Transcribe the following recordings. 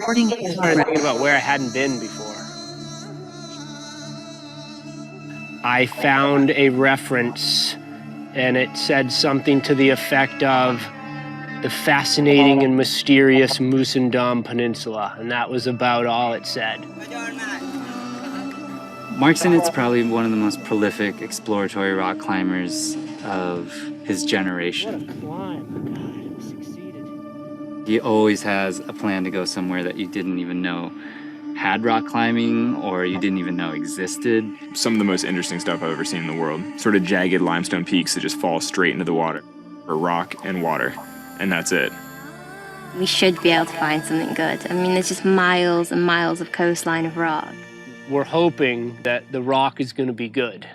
I started thinking about where I hadn't been before. I found a reference, and it said something to the effect of the fascinating and mysterious Musindam Peninsula, and that was about all it said. Mark Sinnott's probably one of the most prolific exploratory rock climbers of his generation. He always has a plan to go somewhere that you didn't even know had rock climbing or you didn't even know existed. Some of the most interesting stuff I've ever seen in the world. Sort of jagged limestone peaks that just fall straight into the water, or rock and water, and that's it. We should be able to find something good. I mean, there's just miles and miles of coastline of rock. We're hoping that the rock is going to be good.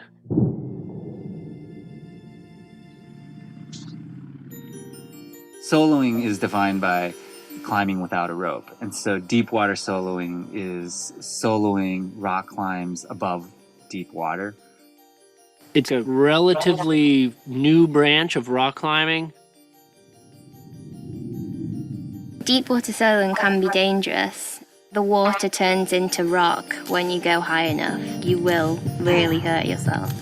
Soloing is defined by climbing without a rope. And so deep water soloing is soloing rock climbs above deep water. It's a relatively new branch of rock climbing. Deep water soloing can be dangerous. The water turns into rock when you go high enough. You will really hurt yourself.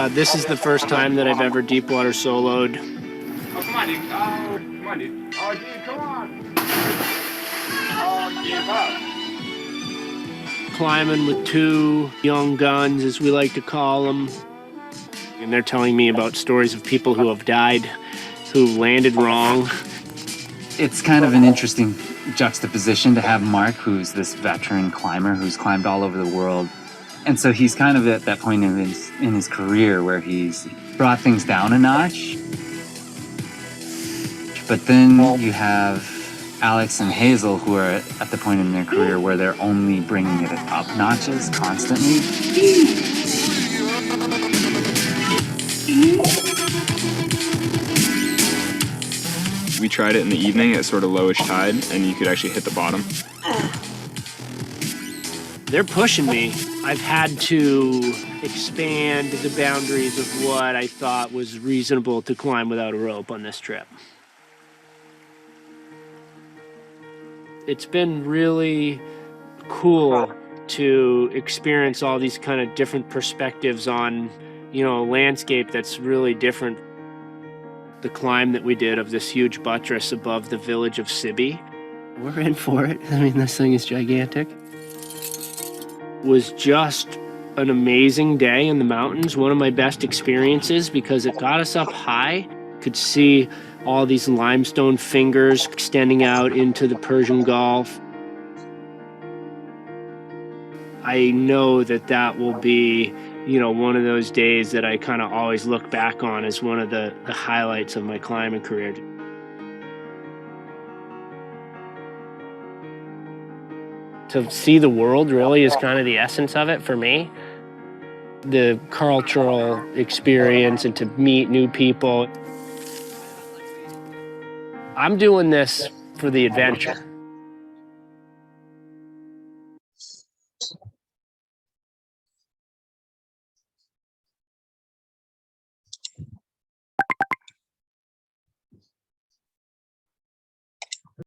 This is the first time that I've ever deep water soloed. Oh, come on, dude. Oh, come on, dude. Oh, dude, come on. Oh, give up. Climbing with two young guns, as we like to call them. And they're telling me about stories of people who have died, who landed wrong. It's kind of an interesting juxtaposition to have Mark, who's this veteran climber who's climbed all over the world. And so he's kind of at that point in his career where he's brought things down a notch. But then you have Alex and Hazel, who are at the point in their career where they're only bringing it up notches constantly. We tried it in the evening at sort of lowish tide, and you could actually hit the bottom. They're pushing me. I've had to expand the boundaries of what I thought was reasonable to climb without a rope on this trip. It's been really cool to experience all these kind of different perspectives on, a landscape that's really different. The climb that we did of this huge buttress above the village of Sibi. We're in for it. I mean, this thing is gigantic. Was just an amazing day in the mountains, one of my best experiences because it got us up high. Could see all these limestone fingers extending out into the Persian Gulf. I know that will be, one of those days that I kind of always look back on as one of the highlights of my climbing career. To see the world really is kind of the essence of it for me. The cultural experience and to meet new people. I'm doing this for the adventure.